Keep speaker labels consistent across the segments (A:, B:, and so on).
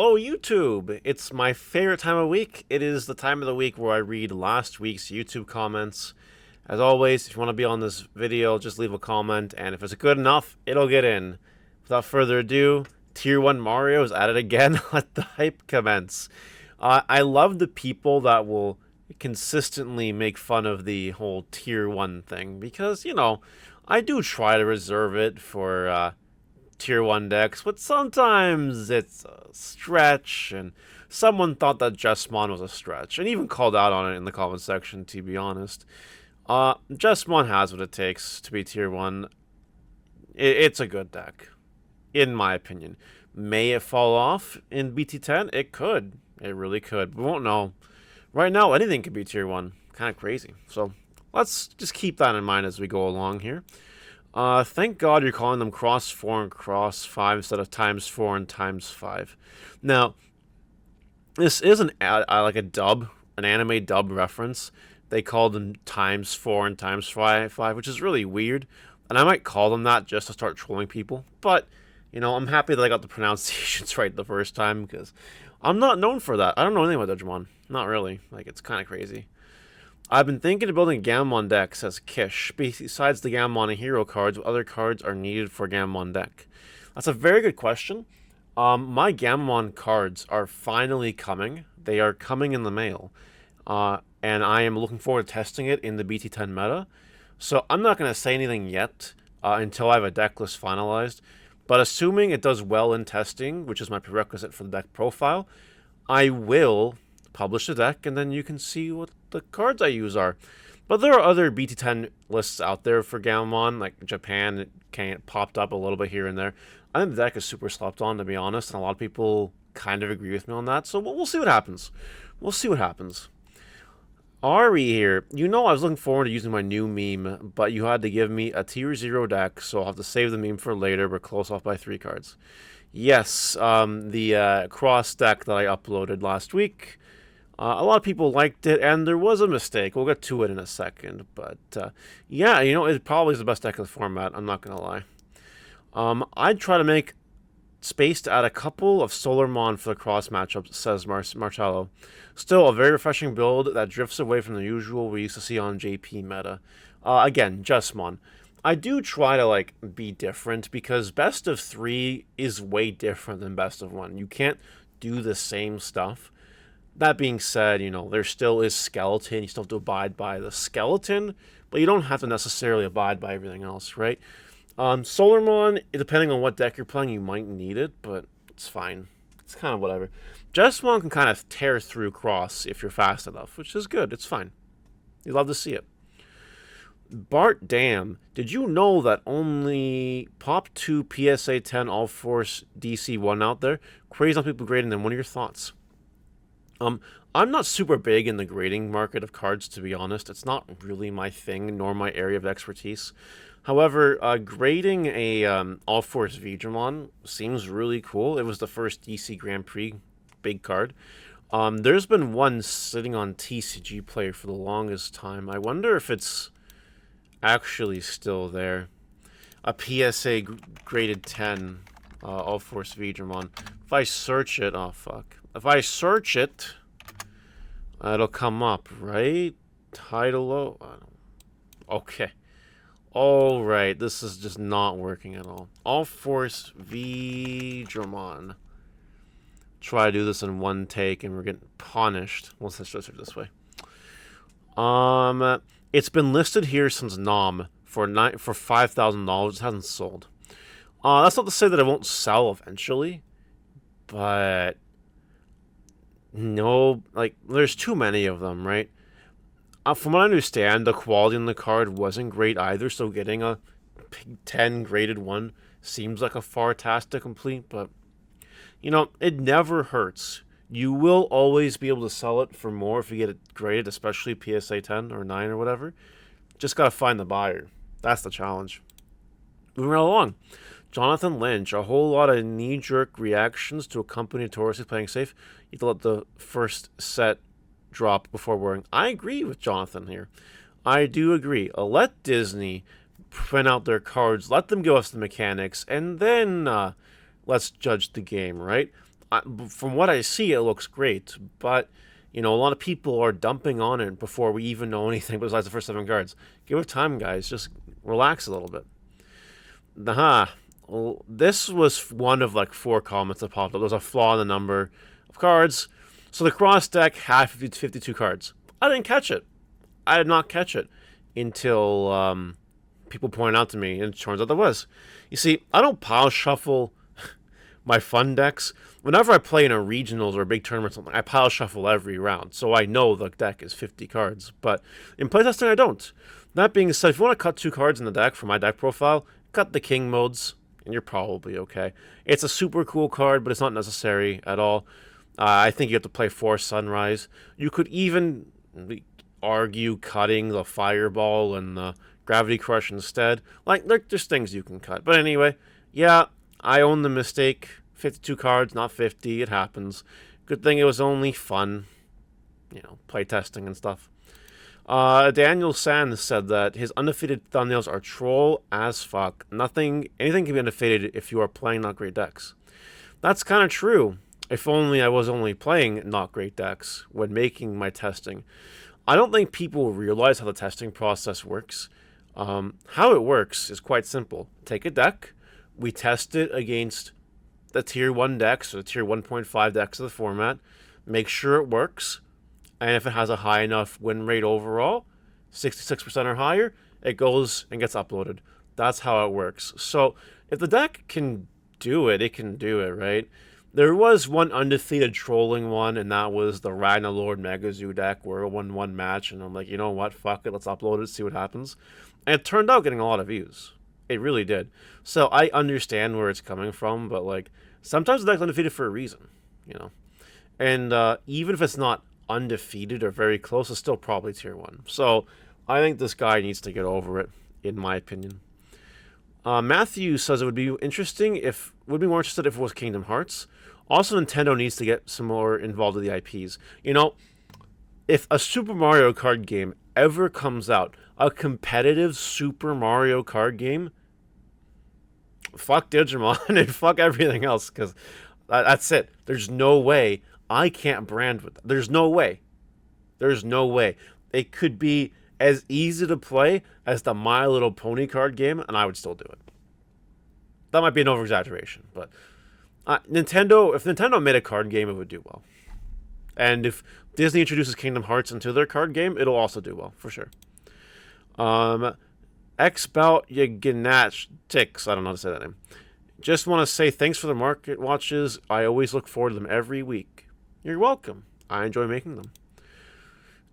A: Hello, YouTube! It's my favorite time of week. It is the time of the week where I read last week's YouTube comments. As always, if you want to be on this video, just leave a comment, and if it's good enough, it'll get in. Without further ado, Tier 1 Mario is at it again. Let the hype commence. I love the people that will consistently make fun of the whole Tier 1 thing, because, I do try to reserve it for, Tier 1 decks, but sometimes it's a stretch, and someone thought that Jessamon was a stretch, and even called out on it in the comment section, to be honest. Jessamon has what it takes to be Tier 1. It's a good deck, in my opinion. May it fall off in BT10? It could. It really could. We won't know. Right now, anything could be Tier 1. Kind of crazy. So, let's just keep that in mind as we go along here. Thank God you're calling them cross 4 and cross 5 instead of times 4 and times 5. Now, this is like a dub, an anime dub reference. They call them times 4 and times 5, which is really weird. And I might call them that just to start trolling people. But, I'm happy that I got the pronunciations right the first time, because I'm not known for that. I don't know anything about Digimon. Not really. Like, it's kind of crazy. I've been thinking of building a Gammon deck, says Kish. Besides the Gammon and Hero cards, what other cards are needed for a Gammon deck? That's a very good question. My Gammon cards are finally coming. They are coming in the mail. And I am looking forward to testing it in the BT10 meta. So I'm not going to say anything yet until I have a deck list finalized. But assuming it does well in testing, which is my prerequisite for the deck profile, I will publish the deck, and then you can see what the cards I use are. But there are other BT10 lists out there for Gammon, like Japan. It popped up a little bit here and there. I think the deck is super slept on, to be honest, and a lot of people kind of agree with me on that. So we'll see what happens. We'll see what happens. Ari here. I was looking forward to using my new meme, but you had to give me a tier 0 deck, so I'll have to save the meme for later. We're close off by 3 cards. Yes, the cross deck that I uploaded last week. A lot of people liked it, and there was a mistake. We'll get to it in a second. But, yeah, it probably is the best deck of the format. I'm not going to lie. I'd try to make space to add a couple of Solarmon for the cross matchups, says Marcello. Still, a very refreshing build that drifts away from the usual we used to see on JP meta. Again, Jessamon. I do try to, be different, because best of 3 is way different than best of 1. You can't do the same stuff. That being said, there still is skeleton. You still have to abide by the skeleton, but you don't have to necessarily abide by everything else, right? Solarmon, depending on what deck you're playing, you might need it, but it's fine. It's kind of whatever. Jessamon can kind of tear through cross if you're fast enough, which is good. It's fine. You love to see it. Bart Dam, did you know that only Pop 2 PSA 10 All Force DC 1 out there? Crazy on people grading them. What are your thoughts? I'm not super big in the grading market of cards, to be honest. It's not really my thing, nor my area of expertise. However, grading a All-Force Veedramon seems really cool. It was the first DC Grand Prix big card. There's been one sitting on TCG Player for the longest time. I wonder if it's actually still there. A PSA graded 10 All-Force Veedramon. If I search it, oh fuck. If I search it, it'll come up, right? Title, okay. Alright, this is just not working at all. All Force Veedramon. Try to do this in one take and we're getting punished. Let's just do it this way. It's been listed here since NOM for $5,000. It hasn't sold. That's not to say that it won't sell eventually, but no, there's too many of them, right? From what I understand, the quality on the card wasn't great either, so getting a 10 graded one seems like a far task to complete, but, it never hurts. You will always be able to sell it for more if you get it graded, especially PSA 10 or 9 or whatever. Just gotta find the buyer. That's the challenge. Moving right along. Jonathan Lynch, a whole lot of knee-jerk reactions to a company notoriously playing safe. You have to let the first set drop before worrying. I agree with Jonathan here. I do agree. Let Disney print out their cards, let them give us the mechanics, and then let's judge the game, right? from what I see, it looks great, but a lot of people are dumping on it before we even know anything besides the first 7 cards. Give it time, guys. Just relax a little bit. Well, this was one of like 4 comments that popped up. There's a flaw in the number of cards. So the cross deck had 52 cards. I didn't catch it. I did not catch it until people pointed out to me, and it turns out there was. You see, I don't pile shuffle my fun decks. Whenever I play in a regionals or a big tournament or something, I pile shuffle every round, so I know the deck is 50 cards. But in playtesting, I don't. That being said, if you want to cut 2 cards in the deck for my deck profile, cut the king modes, and you're probably okay. It's a super cool card, but it's not necessary at all. I think you have to play Force Sunrise. You could even argue cutting the Fireball and the Gravity Crush instead. Like, there's things you can cut. But anyway, yeah, I own the mistake. 52 cards, not 50. It happens. Good thing it was only fun. Playtesting and stuff. Daniel Sands said that his undefeated thumbnails are troll as fuck. Anything can be undefeated if you are playing not great decks. That's kind of true. If only I was only playing not great decks when making my testing. I don't think people realize how the testing process works. How it works is quite simple. Take a deck, we test it against the tier 1 decks or the tier 1.5 decks of the format, make sure it works, and if it has a high enough win rate overall, 66% or higher, it goes and gets uploaded. That's how it works. So if the deck can do it, it can do it, right? There was one undefeated trolling one, and that was the Ragnalord Megazoo deck where it won 1 match, and I'm like, you know what, fuck it, let's upload it, see what happens. And it turned out getting a lot of views. It really did. So I understand where it's coming from, but like sometimes the deck's undefeated for a reason, And even if it's not undefeated or very close, it's still probably tier 1. So I think this guy needs to get over it, in my opinion. Matthew says it would be more interested if it was Kingdom Hearts. Also, Nintendo needs to get some more involved with the IPs. If a Super Mario Kart game ever comes out, a competitive Super Mario Kart game, fuck Digimon and fuck everything else, because that's it. There's no way I can't brand with that. There's no way. There's no way. It could be as easy to play as the My Little Pony card game, and I would still do it. That might be an over-exaggeration, but if Nintendo made a card game, it would do well. And if Disney introduces Kingdom Hearts into their card game, it'll also do well, for sure. Xbout Yaginatics, I don't know how to say that name. Just want to say thanks for the market watches. I always look forward to them every week. You're welcome. I enjoy making them.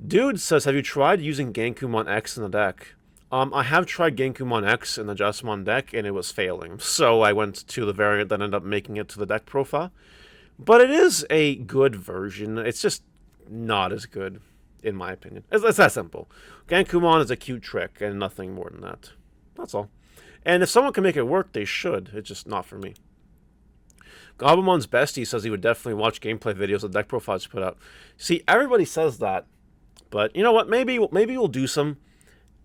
A: Dude says, have you tried using Genkumon X in the deck? I have tried Genkumon X in the Justmon deck, and it was failing. So I went to the variant that ended up making it to the deck profile. But it is a good version. It's just not as good, in my opinion. It's that simple. Genkumon is a cute trick, and nothing more than that. That's all. And if someone can make it work, they should. It's just not for me. Gobblemon's Bestie says he would definitely watch gameplay videos of deck profiles put out. See, everybody says that. But you know what? Maybe we'll do some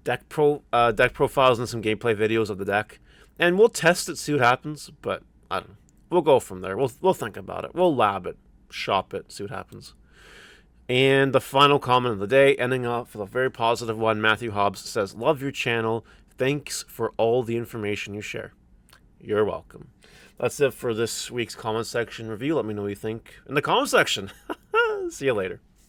A: deck profiles and some gameplay videos of the deck, and we'll test it, see what happens. But I don't know. We'll go from there. We'll think about it. We'll lab it, shop it, see what happens. And the final comment of the day, ending off with a very positive one. Matthew Hobbs says, "Love your channel. Thanks for all the information you share." You're welcome. That's it for this week's comment section review. Let me know what you think in the comment section. See you later.